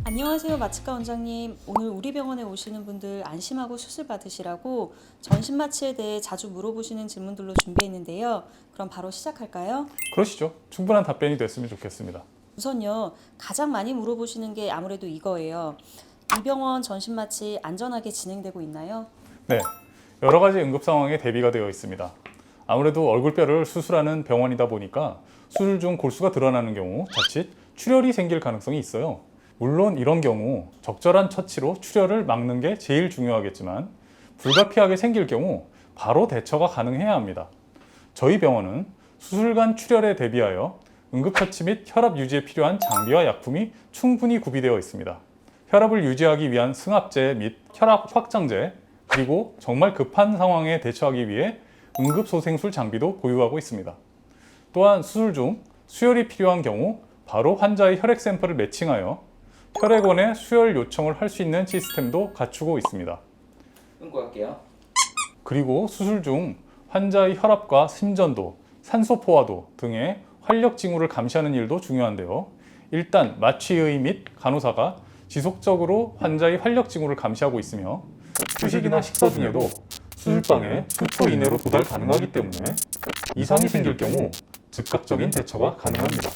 안녕하세요, 마취과 원장님. 오늘 우리 병원에 오시는 분들 안심하고 수술 받으시라고 전신 마취에 대해 자주 물어보시는 질문들로 준비했는데요. 그럼 바로 시작할까요? 그러시죠. 충분한 답변이 됐으면 좋겠습니다. 우선요, 가장 많이 물어보시는 게 아무래도 이거예요. 이 병원 전신 마취 안전하게 진행되고 있나요? 네, 여러 가지 응급 상황에 대비가 되어 있습니다. 아무래도 얼굴뼈를 수술하는 병원이다 보니까 수술 중 골수가 드러나는 경우 자칫 출혈이 생길 가능성이 있어요. 물론 이런 경우 적절한 처치로 출혈을 막는 게 제일 중요하겠지만 불가피하게 생길 경우 바로 대처가 가능해야 합니다. 저희 병원은 수술관 출혈에 대비하여 응급처치 및 혈압 유지에 필요한 장비와 약품이 충분히 구비되어 있습니다. 혈압을 유지하기 위한 승합제 및 혈압 확장제, 그리고 정말 급한 상황에 대처하기 위해 응급소생술 장비도 보유하고 있습니다. 또한 수술 중 수혈이 필요한 경우 바로 환자의 혈액 샘플을 매칭하여 혈액원에 수혈 요청을 할 수 있는 시스템도 갖추고 있습니다. 끊고 갈게요. 그리고 수술 중 환자의 혈압과 심전도, 산소 포화도 등의 활력 징후를 감시하는 일도 중요한데요. 일단 마취의 및 간호사가 지속적으로 환자의 활력 징후를 감시하고 있으며 휴식이나 식사 중에도 수술방에 수초 이내로 도달 가능하기 때문에 이상이 생길 경우 즉각적인 대처가 가능합니다.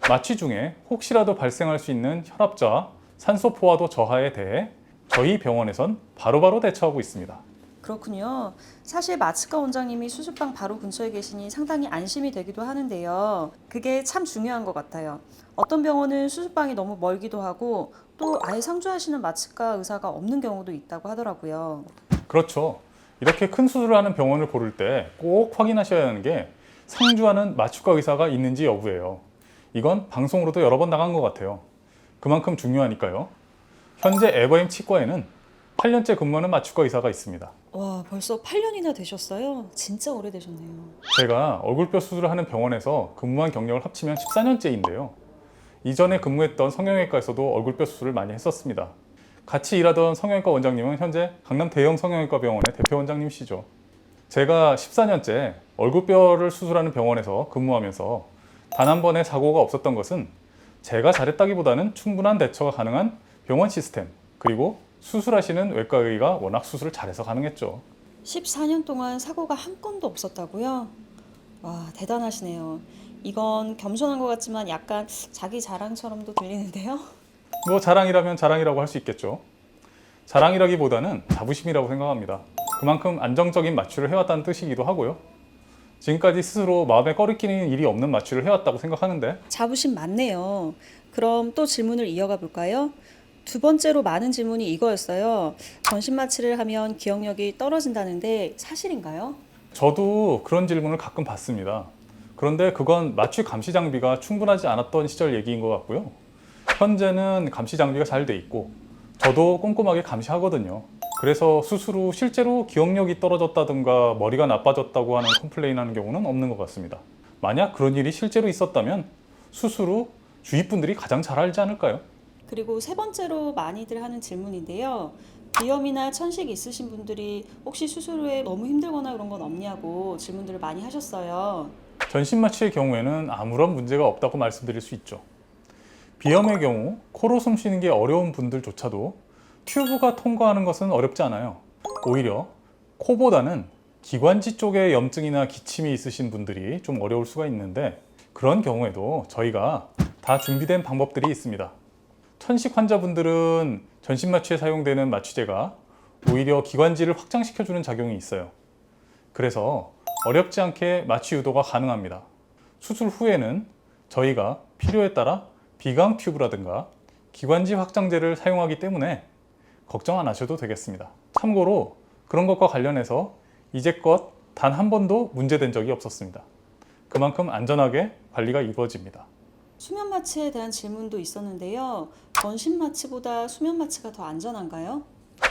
마취 중에 혹시라도 발생할 수 있는 혈압저하, 산소 포화도 저하에 대해 저희 병원에선 바로바로 대처하고 있습니다. 그렇군요. 사실 마취과 원장님이 수술방 바로 근처에 계시니 상당히 안심이 되기도 하는데요. 그게 참 중요한 것 같아요. 어떤 병원은 수술방이 너무 멀기도 하고 또 아예 상주하시는 마취과 의사가 없는 경우도 있다고 하더라고요. 그렇죠. 이렇게 큰 수술을 하는 병원을 고를 때 꼭 확인하셔야 하는 게 상주하는 마취과 의사가 있는지 여부예요. 이건 방송으로도 여러 번 나간 것 같아요. 그만큼 중요하니까요. 현재 에버임 치과에는 8년째 근무하는 마취과 의사가 있습니다. 와, 벌써 8년이나 되셨어요? 진짜 오래되셨네요. 제가 얼굴뼈 수술을 하는 병원에서 근무한 경력을 합치면 14년째인데요. 이전에 근무했던 성형외과에서도 얼굴뼈 수술을 많이 했었습니다. 같이 일하던 성형외과 원장님은 현재 강남 대형 성형외과 병원의 대표 원장님이시죠. 제가 14년째 얼굴뼈를 수술하는 병원에서 근무하면서 단 한 번의 사고가 없었던 것은 제가 잘했다기보다는 충분한 대처가 가능한 병원 시스템, 그리고 수술하시는 외과의가 워낙 수술을 잘해서 가능했죠. 14년 동안 사고가 한 건도 없었다고요? 와, 대단하시네요. 이건 겸손한 것 같지만 약간 자기 자랑처럼도 들리는데요? 뭐 자랑이라면 자랑이라고 할 수 있겠죠. 자랑이라기보다는 자부심이라고 생각합니다. 그만큼 안정적인 마취를 해왔다는 뜻이기도 하고요. 지금까지 스스로 마음에 꺼리끼는 일이 없는 마취를 해왔다고 생각하는데, 자부심 많네요. 그럼 또 질문을 이어가 볼까요? 두 번째로 많은 질문이 이거였어요. 전신 마취를 하면 기억력이 떨어진다는데 사실인가요? 저도 그런 질문을 가끔 받습니다. 그런데 그건 마취 감시 장비가 충분하지 않았던 시절 얘기인 것 같고요. 현재는 감시 장비가 잘 돼 있고 저도 꼼꼼하게 감시하거든요. 그래서 수술 후 실제로 기억력이 떨어졌다든가 머리가 나빠졌다고 하는 컴플레인 하는 경우는 없는 것 같습니다. 만약 그런 일이 실제로 있었다면 수술 후 주위 분들이 가장 잘 알지 않을까요? 그리고 세 번째로 많이들 하는 질문인데요. 비염이나 천식 있으신 분들이 혹시 수술 후에 너무 힘들거나 그런 건 없냐고 질문들을 많이 하셨어요. 전신 마취의 경우에는 아무런 문제가 없다고 말씀드릴 수 있죠. 비염의 경우 코로 숨 쉬는 게 어려운 분들조차도 튜브가 통과하는 것은 어렵지 않아요. 오히려 코보다는 기관지 쪽에 염증이나 기침이 있으신 분들이 좀 어려울 수가 있는데, 그런 경우에도 저희가 다 준비된 방법들이 있습니다. 천식 환자분들은 전신 마취에 사용되는 마취제가 오히려 기관지를 확장시켜주는 작용이 있어요. 그래서 어렵지 않게 마취 유도가 가능합니다. 수술 후에는 저희가 필요에 따라 비강 튜브라든가 기관지 확장제를 사용하기 때문에 걱정 안 하셔도 되겠습니다. 참고로 그런 것과 관련해서 이제껏 단 한 번도 문제된 적이 없었습니다. 그만큼 안전하게 관리가 이루어집니다. 수면 마취에 대한 질문도 있었는데요. 전신 마취보다 수면 마취가 더 안전한가요?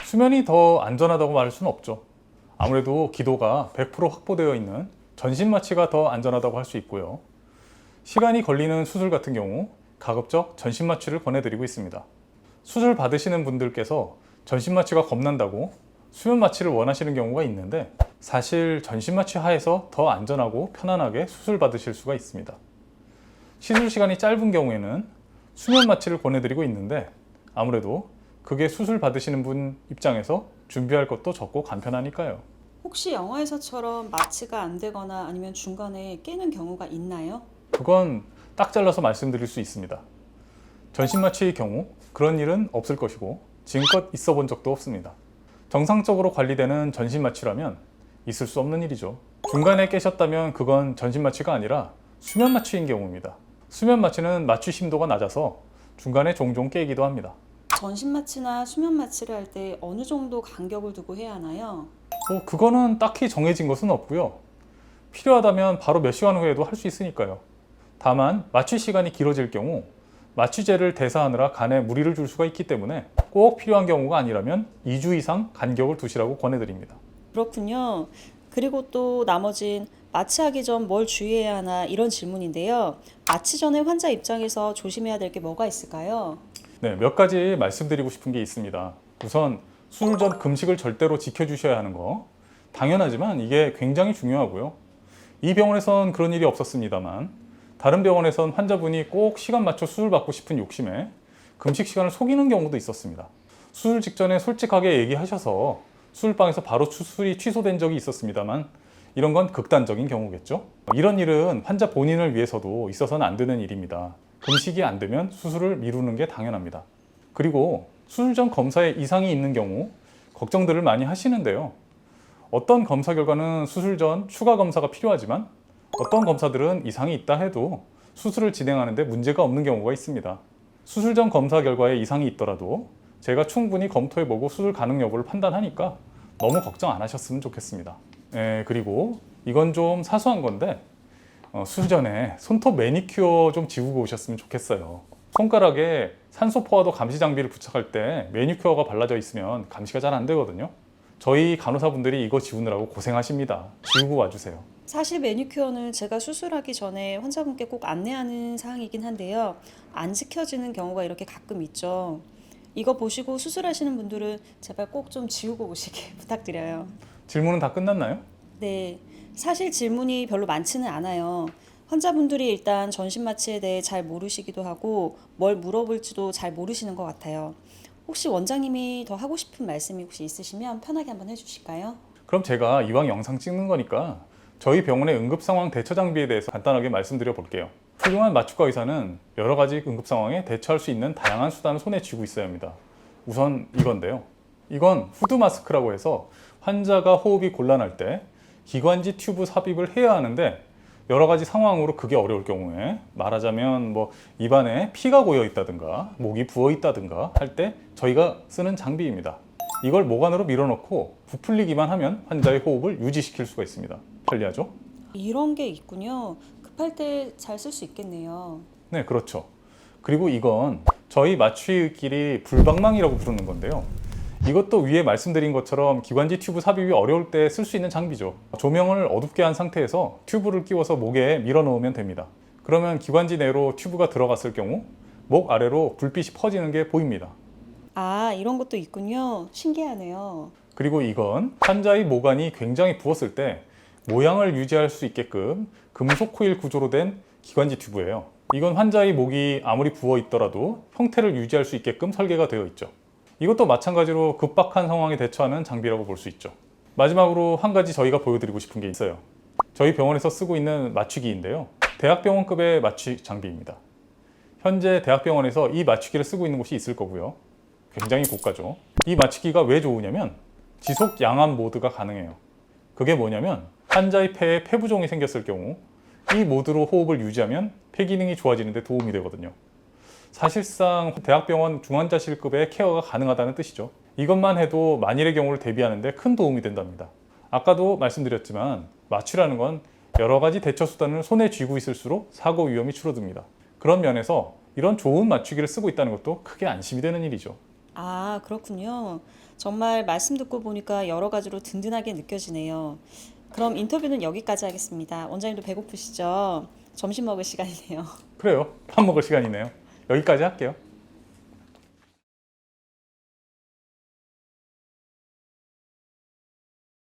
수면이 더 안전하다고 말할 수는 없죠. 아무래도 기도가 100% 확보되어 있는 전신 마취가 더 안전하다고 할 수 있고요. 시간이 걸리는 수술 같은 경우 가급적 전신 마취를 권해드리고 있습니다. 수술 받으시는 분들께서 전신 마취가 겁난다고 수면 마취를 원하시는 경우가 있는데, 사실 전신 마취 하에서 더 안전하고 편안하게 수술 받으실 수가 있습니다. 시술 시간이 짧은 경우에는 수면 마취를 권해드리고 있는데 아무래도 그게 수술 받으시는 분 입장에서 준비할 것도 적고 간편하니까요. 혹시 영화에서처럼 마취가 안 되거나 아니면 중간에 깨는 경우가 있나요? 그건 딱 잘라서 말씀드릴 수 있습니다. 전신 마취의 경우 그런 일은 없을 것이고 지금껏 있어 본 적도 없습니다. 정상적으로 관리되는 전신 마취라면 있을 수 없는 일이죠. 중간에 깨셨다면 그건 전신 마취가 아니라 수면 마취인 경우입니다. 수면 마취는 마취 심도가 낮아서 중간에 종종 깨기도 합니다. 전신 마취나 수면 마취를 할 때 어느 정도 간격을 두고 해야 하나요? 그거는 딱히 정해진 것은 없고요. 필요하다면 바로 몇 시간 후에도 할 수 있으니까요. 다만 마취 시간이 길어질 경우 마취제를 대사하느라 간에 무리를 줄 수가 있기 때문에 꼭 필요한 경우가 아니라면 2주 이상 간격을 두시라고 권해드립니다. 그렇군요. 그리고 또 나머진 마취하기 전 뭘 주의해야 하나 이런 질문인데요. 마취 전에 환자 입장에서 조심해야 될 게 뭐가 있을까요? 네, 몇 가지 말씀드리고 싶은 게 있습니다. 우선 수술 전 금식을 절대로 지켜주셔야 하는 거 당연하지만 이게 굉장히 중요하고요. 이 병원에선 그런 일이 없었습니다만 다른 병원에선 환자분이 꼭 시간 맞춰 수술 받고 싶은 욕심에 금식 시간을 속이는 경우도 있었습니다. 수술 직전에 솔직하게 얘기하셔서 수술방에서 바로 수술이 취소된 적이 있었습니다만 이런 건 극단적인 경우겠죠. 이런 일은 환자 본인을 위해서도 있어서는 안 되는 일입니다. 금식이 안 되면 수술을 미루는 게 당연합니다. 그리고 수술 전 검사에 이상이 있는 경우 걱정들을 많이 하시는데요. 어떤 검사 결과는 수술 전 추가 검사가 필요하지만 어떤 검사들은 이상이 있다 해도 수술을 진행하는데 문제가 없는 경우가 있습니다. 수술 전 검사 결과에 이상이 있더라도 제가 충분히 검토해보고 수술 가능 여부를 판단하니까 너무 걱정 안 하셨으면 좋겠습니다. 그리고 이건 좀 사소한 건데 수술 전에 손톱 매니큐어 좀 지우고 오셨으면 좋겠어요. 손가락에 산소 포화도 감시 장비를 부착할 때 매니큐어가 발라져 있으면 감시가 잘 안 되거든요. 저희 간호사분들이 이거 지우느라고 고생하십니다. 지우고 와주세요. 사실 매니큐어는 제가 수술하기 전에 환자분께 꼭 안내하는 사항이긴 한데요. 안 지켜지는 경우가 이렇게 가끔 있죠. 이거 보시고 수술하시는 분들은 제발 꼭 좀 지우고 오시길 부탁드려요. 질문은 다 끝났나요? 네, 사실 질문이 별로 많지는 않아요. 환자분들이 일단 전신 마취에 대해 잘 모르시기도 하고 뭘 물어볼지도 잘 모르시는 것 같아요. 혹시 원장님이 더 하고 싶은 말씀이 혹시 있으시면 편하게 한번 해주실까요? 그럼 제가 이왕 영상 찍는 거니까 저희 병원의 응급상황 대처 장비에 대해서 간단하게 말씀드려 볼게요. 훌륭한 마취과 의사는 여러 가지 응급상황에 대처할 수 있는 다양한 수단을 손에 쥐고 있어야 합니다. 우선 이건데요. 이건 후드 마스크라고 해서 환자가 호흡이 곤란할 때 기관지 튜브 삽입을 해야 하는데 여러 가지 상황으로 그게 어려울 경우에 말하자면 입안에 피가 고여 있다든가 목이 부어 있다든가 할 때 저희가 쓰는 장비입니다. 이걸 목 안으로 밀어넣고 부풀리기만 하면 환자의 호흡을 유지시킬 수가 있습니다. 편리하죠? 이런 게 있군요. 급할 때 잘 쓸 수 있겠네요. 네, 그렇죠. 그리고 이건 저희 마취의끼리 불방망이라고 부르는 건데요. 이것도 위에 말씀드린 것처럼 기관지 튜브 삽입이 어려울 때 쓸 수 있는 장비죠. 조명을 어둡게 한 상태에서 튜브를 끼워서 목에 밀어 넣으면 됩니다. 그러면 기관지 내로 튜브가 들어갔을 경우 목 아래로 불빛이 퍼지는 게 보입니다. 아, 이런 것도 있군요. 신기하네요. 그리고 이건 환자의 모관이 굉장히 부었을 때 모양을 유지할 수 있게끔 금속 코일 구조로 된 기관지 튜브예요. 이건 환자의 목이 아무리 부어 있더라도 형태를 유지할 수 있게끔 설계가 되어 있죠. 이것도 마찬가지로 급박한 상황에 대처하는 장비라고 볼 수 있죠. 마지막으로 한 가지 저희가 보여드리고 싶은 게 있어요. 저희 병원에서 쓰고 있는 마취기인데요. 대학병원급의 마취 장비입니다. 현재 대학병원에서 이 마취기를 쓰고 있는 곳이 있을 거고요. 굉장히 고가죠. 이 마취기가 왜 좋으냐면 지속 양압 모드가 가능해요. 그게 뭐냐면 환자의 폐에 폐부종이 생겼을 경우 이 모드로 호흡을 유지하면 폐 기능이 좋아지는 데 도움이 되거든요. 사실상 대학병원 중환자실급의 케어가 가능하다는 뜻이죠. 이것만 해도 만일의 경우를 대비하는 데 큰 도움이 된답니다. 아까도 말씀드렸지만 마취라는 건 여러 가지 대처 수단을 손에 쥐고 있을수록 사고 위험이 줄어듭니다. 그런 면에서 이런 좋은 마취기를 쓰고 있다는 것도 크게 안심이 되는 일이죠. 아, 그렇군요. 정말 말씀 듣고 보니까 여러 가지로 든든하게 느껴지네요. 그럼 인터뷰는 여기까지 하겠습니다. 원장님도 배고프시죠? 점심 먹을 시간이네요. 그래요. 밥 먹을 시간이네요. 여기까지 할게요.